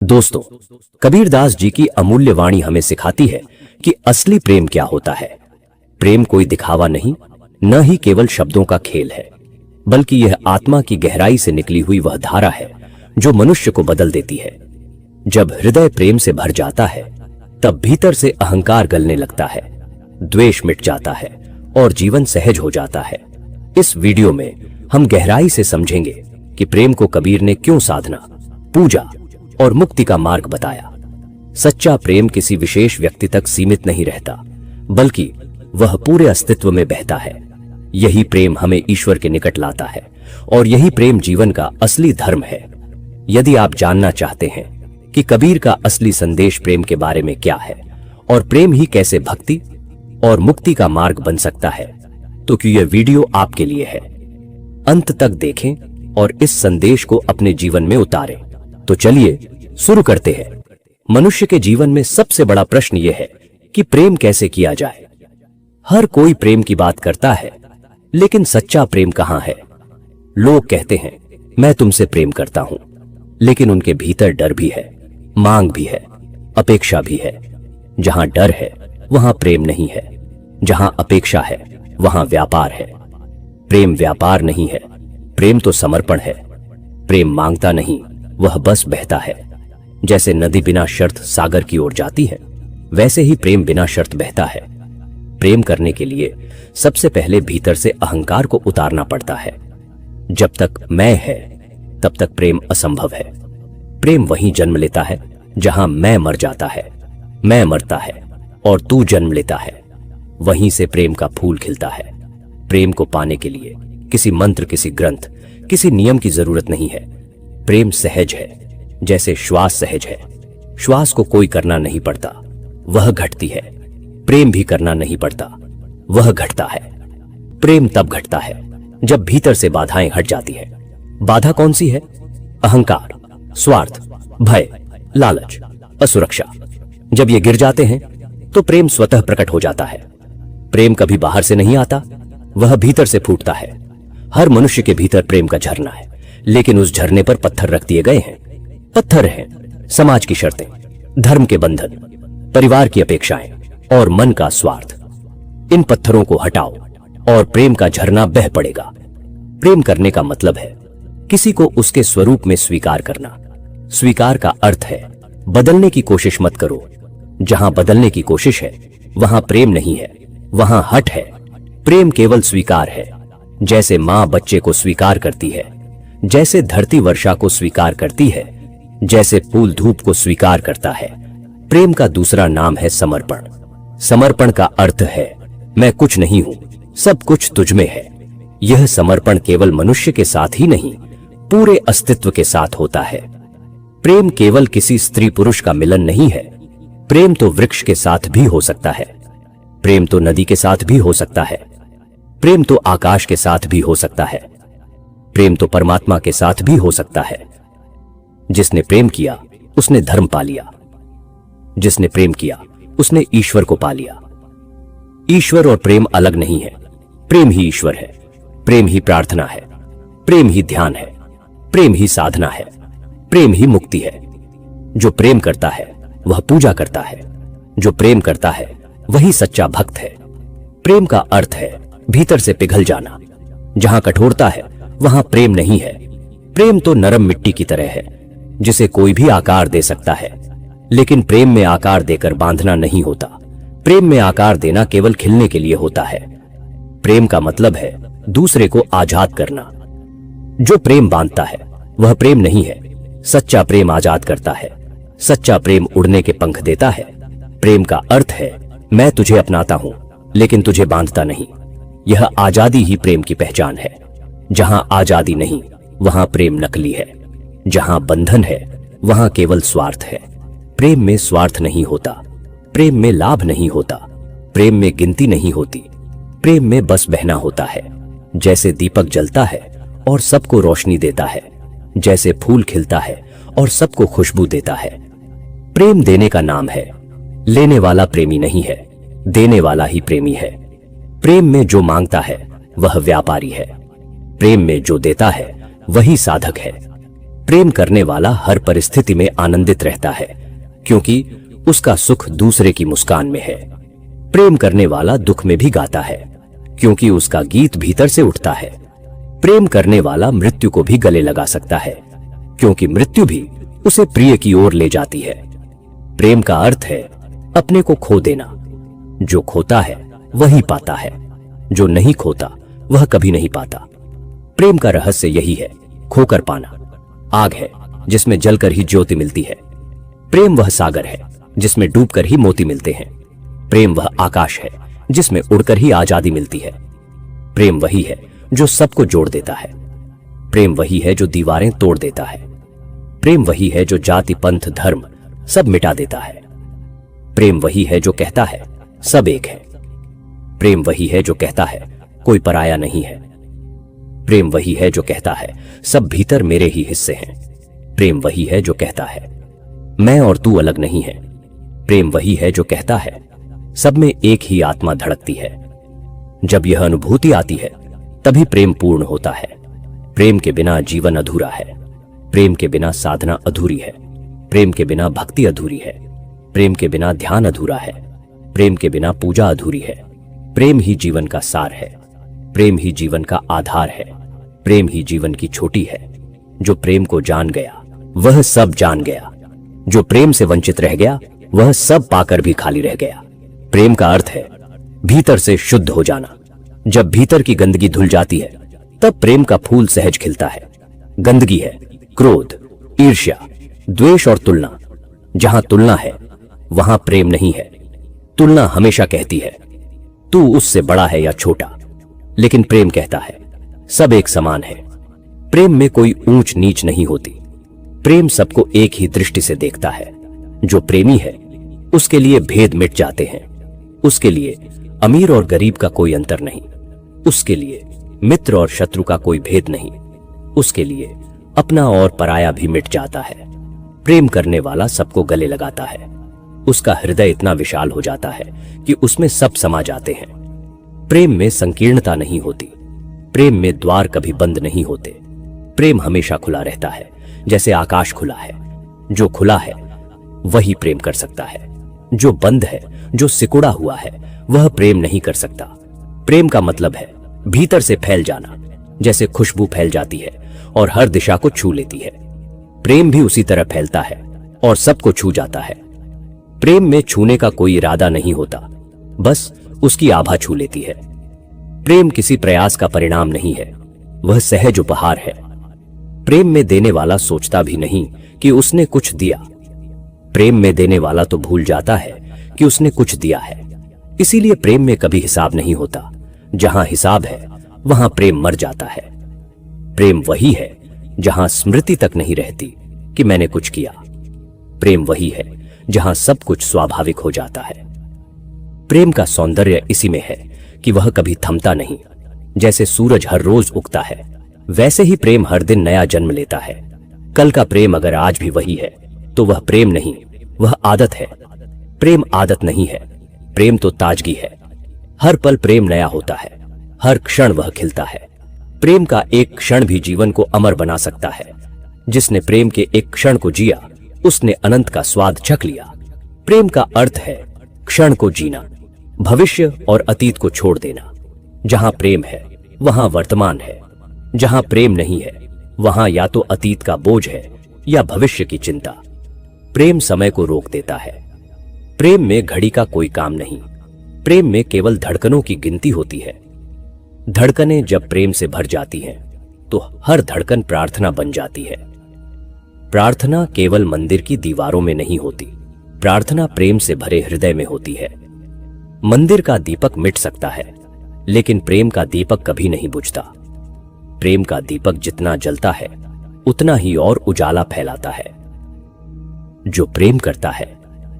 दोस्तों, कबीरदास जी की अमूल्य वाणी हमें सिखाती है कि असली प्रेम क्या होता है। प्रेम कोई दिखावा नहीं, न ही केवल शब्दों का खेल है, बल्कि यह आत्मा की गहराई से निकली हुई वह धारा है जो मनुष्य को बदल देती है। जब हृदय प्रेम से भर जाता है, तब भीतर से अहंकार गलने लगता है, द्वेष मिट जाता है और जीवन सहज हो जाता है। इस वीडियो में हम गहराई से समझेंगे कि प्रेम को कबीर ने क्यों साधना, पूजा और मुक्ति का मार्ग बताया। सच्चा प्रेम किसी विशेष व्यक्ति तक सीमित नहीं रहता, बल्कि वह पूरे अस्तित्व में बहता है। यही प्रेम हमें ईश्वर के निकट लाता है और यही प्रेम जीवन का असली धर्म है। यदि आप जानना चाहते हैं कि कबीर का असली संदेश प्रेम के बारे में क्या है और प्रेम ही कैसे भक्ति और मुक्ति का मार्ग बन सकता है, तो यह वीडियो आपके लिए है। अंत तक देखें और इस संदेश को अपने जीवन में उतारें। तो चलिए शुरू करते हैं। मनुष्य के जीवन में सबसे बड़ा प्रश्न यह है कि प्रेम कैसे किया जाए। हर कोई प्रेम की बात करता है, लेकिन सच्चा प्रेम कहां है? लोग कहते हैं मैं तुमसे प्रेम करता हूं, लेकिन उनके भीतर डर भी है, मांग भी है, अपेक्षा भी है। जहां डर है वहां प्रेम नहीं है, जहां अपेक्षा है वहां व्यापार है। प्रेम व्यापार नहीं है, प्रेम तो समर्पण है। प्रेम मांगता नहीं, वह बस बहता है। जैसे नदी बिना शर्त सागर की ओर जाती है, वैसे ही प्रेम बिना शर्त बहता है। प्रेम करने के लिए सबसे पहले भीतर से अहंकार को उतारना पड़ता है। जब तक मैं है, तब तक प्रेम असंभव है। प्रेम वहीं जन्म लेता है जहां मैं मर जाता है, मैं मरता है और तू जन्म लेता है। वहीं से प्रेम का फूल खिलता है। प्रेम को पाने के लिए किसी मंत्र, किसी ग्रंथ, किसी नियम की जरूरत नहीं है। प्रेम सहज है, जैसे श्वास सहज है। श्वास को कोई करना नहीं पड़ता, वह घटती है। प्रेम भी करना नहीं पड़ता, वह घटता है। प्रेम तब घटता है जब भीतर से बाधाएं हट जाती है। बाधा कौन सी है? अहंकार, स्वार्थ, भय, लालच, असुरक्षा। जब ये गिर जाते हैं तो प्रेम स्वतः प्रकट हो जाता है। प्रेम कभी बाहर से नहीं आता, वह भीतर से फूटता है। हर मनुष्य के भीतर प्रेम का झरना है, लेकिन उस झरने पर पत्थर रख दिए गए हैं। पत्थर हैं समाज की शर्तें, धर्म के बंधन, परिवार की अपेक्षाएं और मन का स्वार्थ। इन पत्थरों को हटाओ और प्रेम का झरना बह पड़ेगा। प्रेम करने का मतलब है किसी को उसके स्वरूप में स्वीकार करना। स्वीकार का अर्थ है बदलने की कोशिश मत करो। जहां बदलने की कोशिश है वहां प्रेम नहीं है, वहां हट है। प्रेम केवल स्वीकार है। जैसे मां बच्चे को स्वीकार करती है, जैसे धरती वर्षा को स्वीकार करती है, जैसे फूल धूप को स्वीकार करता है। प्रेम का दूसरा नाम है समर्पण। समर्पण का अर्थ है मैं कुछ नहीं हूं, सब कुछ तुझ में है। यह समर्पण केवल मनुष्य के साथ ही नहीं, पूरे अस्तित्व के साथ होता है। प्रेम केवल किसी स्त्री पुरुष का मिलन नहीं है। प्रेम तो वृक्ष के साथ भी हो सकता है। प्रेम तो नदी के साथ भी हो सकता है। प्रेम तो आकाश के साथ भी हो सकता है। प्रेम तो परमात्मा के साथ भी हो सकता है। जिसने प्रेम किया उसने धर्म पा लिया। जिसने प्रेम किया उसने ईश्वर को पा लिया। ईश्वर और प्रेम अलग नहीं है। प्रेम ही ईश्वर है, प्रेम ही प्रार्थना है, प्रेम ही ध्यान है, प्रेम ही साधना है, प्रेम ही मुक्ति है। जो प्रेम करता है वह पूजा करता है। जो प्रेम करता है वही सच्चा भक्त है। प्रेम का अर्थ है भीतर से पिघल जाना। जहां कठोरता है वहां प्रेम नहीं है। प्रेम तो नरम मिट्टी की तरह है, जिसे कोई भी आकार दे सकता है। लेकिन प्रेम में आकार देकर बांधना नहीं होता। प्रेम में आकार देना केवल खिलने के लिए होता है। प्रेम का मतलब है दूसरे को आजाद करना। जो प्रेम बांधता है वह प्रेम नहीं है। सच्चा प्रेम आजाद करता है। सच्चा प्रेम उड़ने के पंख देता है। प्रेम का अर्थ है मैं तुझे अपनाता हूं, लेकिन तुझे बांधता नहीं। यह आजादी ही प्रेम की पहचान है। जहां आजादी नहीं वहां प्रेम नकली है। जहां बंधन है वहां केवल स्वार्थ है। प्रेम में स्वार्थ नहीं होता। प्रेम में लाभ नहीं होता। प्रेम में गिनती नहीं होती। प्रेम में बस बहना होता है। जैसे दीपक जलता है और सबको रोशनी देता है, जैसे फूल खिलता है और सबको खुशबू देता है। प्रेम देने का नाम है। लेने वाला प्रेमी नहीं है, देने वाला ही प्रेमी है। प्रेम में जो मांगता है वह व्यापारी है। प्रेम में जो देता है वही साधक है। प्रेम करने वाला हर परिस्थिति में आनंदित रहता है, क्योंकि उसका सुख दूसरे की मुस्कान में है। प्रेम करने वाला दुख में भी गाता है, क्योंकि उसका गीत भीतर से उठता है। प्रेम करने वाला मृत्यु को भी गले लगा सकता है, क्योंकि मृत्यु भी उसे प्रिय की ओर ले जाती है। प्रेम का अर्थ है अपने को खो देना। जो खोता है वही पाता है, जो नहीं खोता वह कभी नहीं पाता। प्रेम का रहस्य यही है, खोकर पाना। आग है जिसमें जलकर ही ज्योति मिलती है। प्रेम वह सागर है जिसमें डूबकर ही मोती मिलते हैं। प्रेम वह आकाश है जिसमें उड़कर ही आजादी मिलती है। प्रेम वही है जो सबको जोड़ देता है। प्रेम वही है जो दीवारें तोड़ देता है। प्रेम वही है जो जाति पंथ धर्म सब मिटा देता है। प्रेम वही है जो कहता है सब एक है। प्रेम वही है जो कहता है कोई पराया नहीं है। प्रेम वही है जो कहता है सब भीतर मेरे ही हिस्से हैं। प्रेम वही है जो कहता है मैं और तू अलग नहीं है। प्रेम वही है जो कहता है सब में एक ही आत्मा धड़कती है। जब यह अनुभूति आती है तभी प्रेम पूर्ण होता है। प्रेम के बिना जीवन अधूरा है। प्रेम के बिना साधना अधूरी है। प्रेम के बिना भक्ति अधूरी है। प्रेम के बिना ध्यान अधूरा है। प्रेम के बिना पूजा अधूरी है। प्रेम ही जीवन का सार है। प्रेम ही जीवन का आधार है। प्रेम ही जीवन की छोटी है। जो प्रेम को जान गया वह सब जान गया। जो प्रेम से वंचित रह गया वह सब पाकर भी खाली रह गया। प्रेम का अर्थ है भीतर से शुद्ध हो जाना। जब भीतर की गंदगी धुल जाती है तब प्रेम का फूल सहज खिलता है। गंदगी है क्रोध, ईर्ष्या, द्वेष और तुलना। जहां तुलना है वहां प्रेम नहीं है। तुलना हमेशा कहती है तू उससे बड़ा है या छोटा, लेकिन प्रेम कहता है सब एक समान है। प्रेम में कोई ऊंच नीच नहीं होती। प्रेम सबको एक ही दृष्टि से देखता है। जो प्रेमी है उसके लिए भेद मिट जाते हैं। उसके लिए अमीर और गरीब का कोई अंतर नहीं। उसके लिए मित्र और शत्रु का कोई भेद नहीं। उसके लिए अपना और पराया भी मिट जाता है। प्रेम करने वाला सबको गले लगाता है। उसका हृदय इतना विशाल हो जाता है कि उसमें सब समा जाते हैं। प्रेम में संकीर्णता नहीं होती। प्रेम में द्वार कभी बंद नहीं होते। प्रेम हमेशा खुला रहता है, जैसे आकाश खुला है। जो खुला है वही प्रेम कर सकता है। जो बंद है, जो सिकुड़ा हुआ है, वह प्रेम नहीं कर सकता। प्रेम का मतलब है भीतर से फैल जाना, जैसे खुशबू फैल जाती है और हर दिशा को छू लेती है। प्रेम भी उसी तरह फैलता है और सबको छू जाता है। प्रेम में छूने का कोई इरादा नहीं होता, बस उसकी आभा छू लेती है। प्रेम किसी प्रयास का परिणाम नहीं है, वह सहज उपहार है। प्रेम में देने वाला सोचता भी नहीं कि उसने कुछ दिया। प्रेम में देने वाला तो भूल जाता है कि उसने कुछ दिया है। इसीलिए प्रेम में कभी हिसाब नहीं होता। जहां हिसाब है वहां प्रेम मर जाता है। प्रेम वही है जहां स्मृति तक नहीं रहती कि मैंने कुछ किया। प्रेम वही है जहां सब कुछ स्वाभाविक हो जाता है। प्रेम का सौंदर्य इसी में है कि वह कभी थमता नहीं। जैसे सूरज हर रोज उगता है, वैसे ही प्रेम हर दिन नया जन्म लेता है। कल का प्रेम अगर आज भी वही है तो वह प्रेम नहीं, वह आदत है। प्रेम आदत नहीं है, प्रेम तो ताजगी है। हर पल प्रेम नया होता है, हर क्षण वह खिलता है। प्रेम का एक क्षण भी जीवन को अमर बना सकता है। जिसने प्रेम के एक क्षण को जिया उसने अनंत का स्वाद चख लिया। प्रेम का अर्थ है क्षण को जीना, भविष्य और अतीत को छोड़ देना। जहां प्रेम है वहां वर्तमान है। जहां प्रेम नहीं है वहां या तो अतीत का बोझ है या भविष्य की चिंता। प्रेम समय को रोक देता है। प्रेम में घड़ी का कोई काम नहीं। प्रेम में केवल धड़कनों की गिनती होती है। धड़कनें जब प्रेम से भर जाती हैं तो हर धड़कन प्रार्थना बन जाती है। प्रार्थना केवल मंदिर की दीवारों में नहीं होती, प्रार्थना प्रेम से भरे हृदय में होती है। मंदिर का दीपक मिट सकता है, लेकिन प्रेम का दीपक कभी नहीं बुझता। प्रेम का दीपक जितना जलता है उतना ही और उजाला फैलाता है। जो प्रेम करता है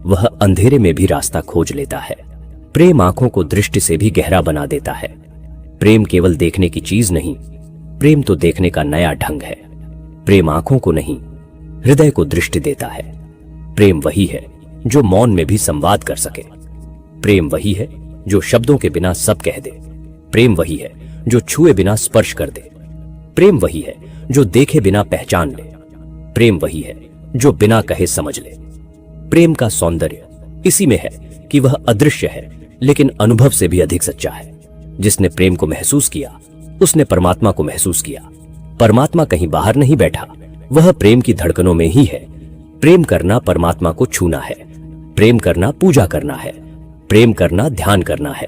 वह अंधेरे में भी रास्ता खोज लेता है। प्रेम आंखों को दृष्टि से भी गहरा बना देता है। प्रेम केवल देखने की चीज नहीं, प्रेम तो देखने का नया ढंग है। प्रेम आंखों को नहीं, हृदय को दृष्टि देता है। प्रेम वही है जो मौन में भी संवाद कर सके। प्रेम वही है जो शब्दों के बिना सब कह दे। प्रेम वही है जो छुए बिना स्पर्श कर दे। प्रेम वही है जो देखे बिना पहचान ले। प्रेम वही है जो बिना कहे समझ ले। प्रेम का सौंदर्य इसी में है कि वह अदृश्य है लेकिन अनुभव से भी अधिक सच्चा है। जिसने प्रेम को महसूस किया उसने परमात्मा को महसूस किया। परमात्मा कहीं बाहर नहीं बैठा, वह प्रेम की धड़कनों में ही है। प्रेम करना परमात्मा को छूना है। प्रेम करना पूजा करना है। प्रेम करना ध्यान करना है।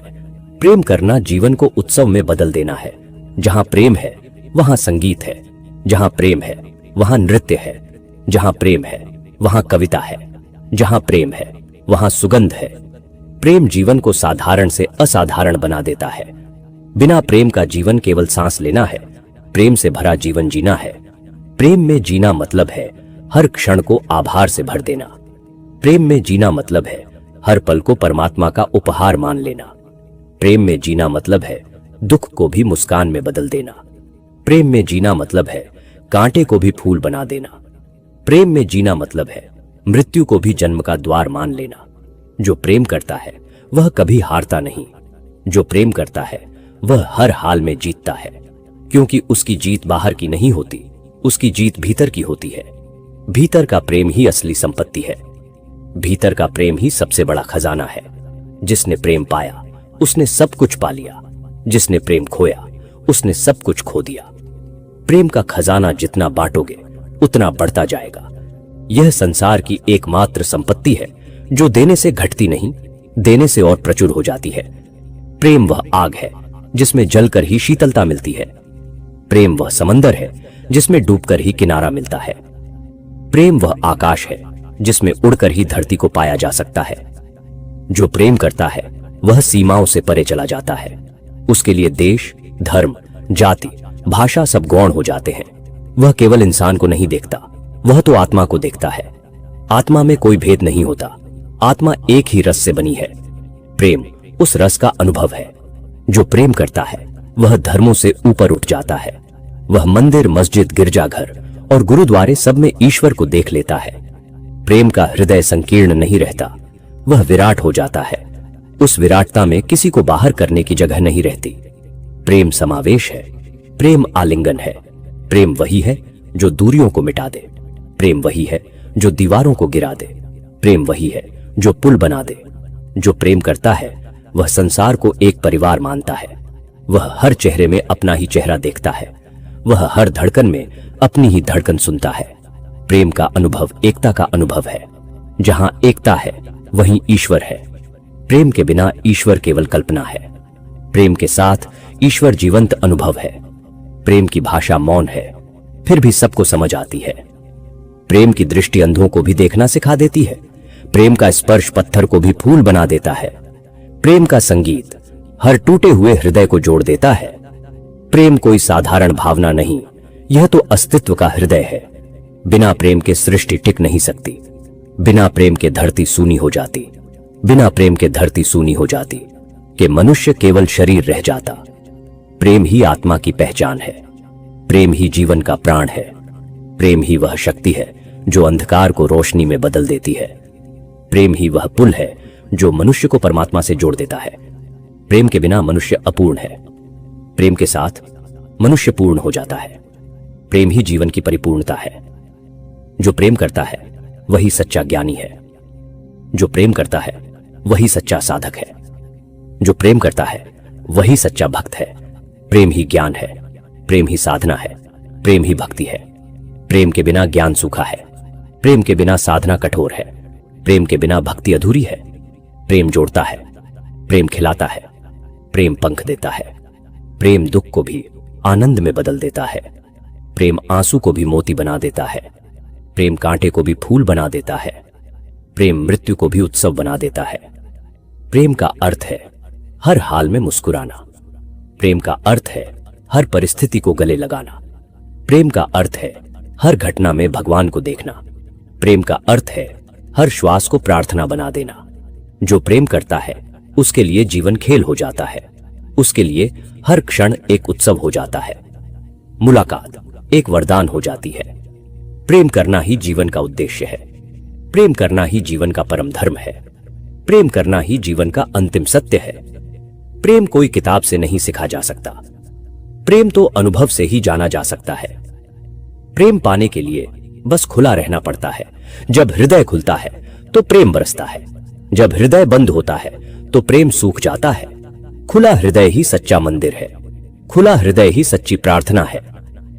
प्रेम करना जीवन को उत्सव में बदल देना है। जहां प्रेम है वहां संगीत है। जहां प्रेम है वहां नृत्य है। जहां प्रेम है वहां कविता है। जहां प्रेम है वहां सुगंध है। प्रेम जीवन को साधारण से असाधारण बना देता है। बिना प्रेम का जीवन केवल सांस लेना है। प्रेम से भरा जीवन जीना है। प्रेम में जीना मतलब है हर क्षण को आभार से भर देना। प्रेम में जीना मतलब है हर पल को परमात्मा का उपहार मान लेना। प्रेम में जीना मतलब है दुख को भी मुस्कान में बदल देना। प्रेम में जीना मतलब है कांटे को भी फूल बना देना। प्रेम में जीना मतलब है मृत्यु को भी जन्म का द्वार मान लेना। जो प्रेम करता है वह कभी हारता नहीं। जो प्रेम करता है वह हर हाल में जीतता है, क्योंकि उसकी जीत बाहर की नहीं होती, उसकी जीत भीतर की होती है। भीतर का प्रेम ही असली संपत्ति है। भीतर का प्रेम ही सबसे बड़ा खजाना है। जिसने प्रेम पाया उसने सब कुछ पा लिया। जिसने प्रेम खोया उसने सब कुछ खो दिया। प्रेम का खजाना जितना बांटोगे उतना बढ़ता जाएगा। यह संसार की एकमात्र संपत्ति है जो देने से घटती नहीं, देने से और प्रचुर हो जाती है। प्रेम वह आग है जिसमें जलकर ही शीतलता मिलती है। प्रेम वह समंदर है जिसमें डूबकर ही किनारा मिलता है। प्रेम वह आकाश है जिसमें उड़कर ही धरती को पाया जा सकता है। जो प्रेम करता है वह सीमाओं से परे चला जाता है। उसके लिए देश, धर्म, जाति, भाषा सब गौण हो जाते हैं। वह केवल इंसान को नहीं देखता, वह तो आत्मा को देखता है। आत्मा में कोई भेद नहीं होता। आत्मा एक ही रस से बनी है। प्रेम उस रस का अनुभव है। जो प्रेम करता है वह धर्मों से ऊपर उठ जाता है। वह मंदिर, मस्जिद, गिरजाघर और गुरुद्वारे सब में ईश्वर को देख लेता है। प्रेम का हृदय संकीर्ण नहीं रहता, वह विराट हो जाता है। उस विराटता में किसी को बाहर करने की जगह नहीं रहती। प्रेम समावेश है। प्रेम आलिंगन है। प्रेम वही है जो दूरियों को मिटा दे। प्रेम वही है जो दीवारों को गिरा दे। प्रेम वही है जो पुल बना दे। जो प्रेम करता है वह संसार को एक परिवार मानता है। वह हर चेहरे में अपना ही चेहरा देखता है। वह हर धड़कन में अपनी ही धड़कन सुनता है। प्रेम का अनुभव एकता का अनुभव है। जहां एकता है वहीं ईश्वर है। प्रेम के बिना ईश्वर केवल कल्पना है। प्रेम के साथ ईश्वर जीवंत अनुभव है। प्रेम की भाषा मौन है, फिर भी सबको समझ आती है। प्रेम की दृष्टि अंधों को भी देखना सिखा देती है। प्रेम का स्पर्श पत्थर को भी फूल बना देता है। प्रेम का संगीत हर टूटे हुए हृदय को जोड़ देता है। प्रेम कोई साधारण भावना नहीं, यह तो अस्तित्व का हृदय है। बिना प्रेम के सृष्टि टिक नहीं सकती। बिना प्रेम के धरती सूनी हो जाती। बिना प्रेम के धरती सूनी हो जाती कि मनुष्य केवल शरीर रह जाता। प्रेम ही आत्मा की पहचान है। प्रेम ही जीवन का प्राण है। प्रेम ही वह शक्ति है जो अंधकार को रोशनी में बदल देती है। प्रेम ही वह पुल है जो मनुष्य को परमात्मा से जोड़ देता है। प्रेम के बिना मनुष्य अपूर्ण है। प्रेम के साथ मनुष्य पूर्ण हो जाता है। प्रेम ही जीवन की परिपूर्णता है। जो प्रेम करता है वही सच्चा ज्ञानी है। जो प्रेम करता है वही सच्चा साधक है। जो प्रेम करता है वही सच्चा भक्त है। प्रेम ही ज्ञान है। प्रेम ही साधना है। प्रेम ही भक्ति है। प्रेम के बिना ज्ञान सूखा है। प्रेम के बिना साधना कठोर है। प्रेम के बिना भक्ति अधूरी है। प्रेम जोड़ता है। प्रेम खिलाता है। प्रेम पंख देता है। प्रेम दुख को भी आनंद में बदल देता है। प्रेम आंसू को भी मोती बना देता है। प्रेम कांटे को भी फूल बना देता है। प्रेम मृत्यु को भी उत्सव बना देता है। प्रेम का अर्थ है हर हाल में मुस्कुराना। प्रेम का अर्थ है हर परिस्थिति को गले लगाना। प्रेम का अर्थ है हर घटना में भगवान को देखना। प्रेम का अर्थ है हर श्वास को प्रार्थना बना देना। जो प्रेम करता है उसके लिए जीवन खेल हो जाता है। उसके लिए हर क्षण एक उत्सव हो जाता है। मुलाकात एक वरदान हो जाती है। प्रेम करना ही जीवन का उद्देश्य है। प्रेम करना ही जीवन का परम धर्म है। प्रेम करना ही जीवन का अंतिम सत्य है। प्रेम कोई किताब से नहीं सिखा जा सकता। प्रेम तो अनुभव से ही जाना जा सकता है। प्रेम पाने के लिए बस खुला रहना पड़ता है। जब हृदय खुलता है तो प्रेम बरसता है। जब हृदय बंद होता है तो प्रेम सूख जाता है। खुला हृदय ही सच्चा मंदिर है। खुला हृदय ही सच्ची प्रार्थना है।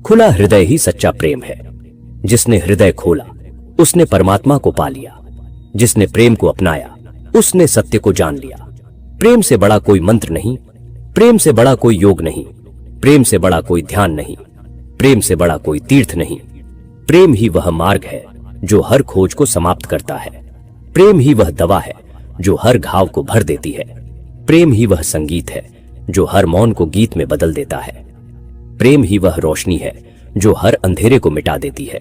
खुला हृदय ही सच्चा प्रेम है। जिसने हृदय खोला उसने परमात्मा को पा लिया। जिसने प्रेम को अपनाया उसने सत्य को जान लिया। प्रेम से बड़ा कोई मंत्र नहीं, प्रेम से बड़ा कोई योग नहीं, प्रेम से बड़ा कोई ध्यान नहीं, प्रेम से बड़ा कोई तीर्थ नहीं। प्रेम ही वह मार्ग है जो हर खोज को समाप्त करता है। प्रेम ही वह दवा है जो हर घाव को भर देती है। प्रेम ही वह संगीत है जो हर मौन को गीत में बदल देता है। प्रेम ही वह रोशनी है जो हर अंधेरे को मिटा देती है।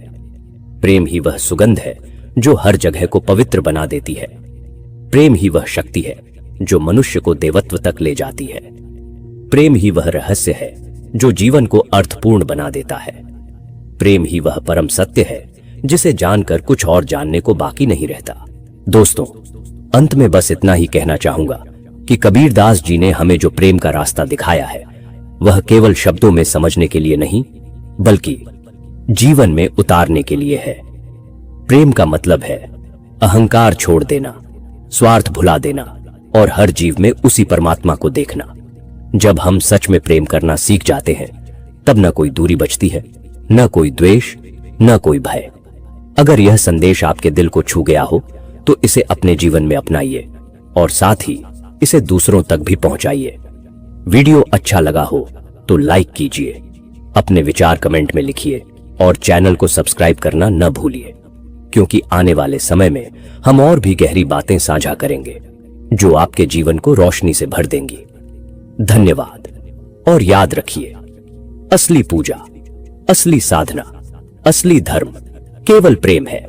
प्रेम ही वह सुगंध है जो हर जगह को पवित्र बना देती है। प्रेम ही वह शक्ति है जो मनुष्य को देवत्व तक ले जाती है। प्रेम ही वह रहस्य है जो जीवन को अर्थपूर्ण बना देता है। प्रेम ही वह परम सत्य है जिसे जानकर कुछ और जानने को बाकी नहीं रहता। दोस्तों, अंत में बस इतना ही कहना चाहूंगा कि कबीरदास जी ने हमें जो प्रेम का रास्ता दिखाया है वह केवल शब्दों में समझने के लिए नहीं बल्कि जीवन में उतारने के लिए है। प्रेम का मतलब है अहंकार छोड़ देना, स्वार्थ भुला देना और हर जीव में उसी परमात्मा को देखना। जब हम सच में प्रेम करना सीख जाते हैं तब न कोई दूरी बचती है, न कोई द्वेष, न कोई भय। अगर यह संदेश आपके दिल को छू गया हो तो इसे अपने जीवन में अपनाइए और साथ ही इसे दूसरों तक भी पहुंचाइए। वीडियो अच्छा लगा हो तो लाइक कीजिए, अपने विचार कमेंट में लिखिए और चैनल को सब्सक्राइब करना न भूलिए, क्योंकि आने वाले समय में हम और भी गहरी बातें साझा करेंगे जो आपके जीवन को रोशनी से भर देंगी। धन्यवाद और याद रखिए, असली पूजा, असली साधना, असली धर्म केवल प्रेम है।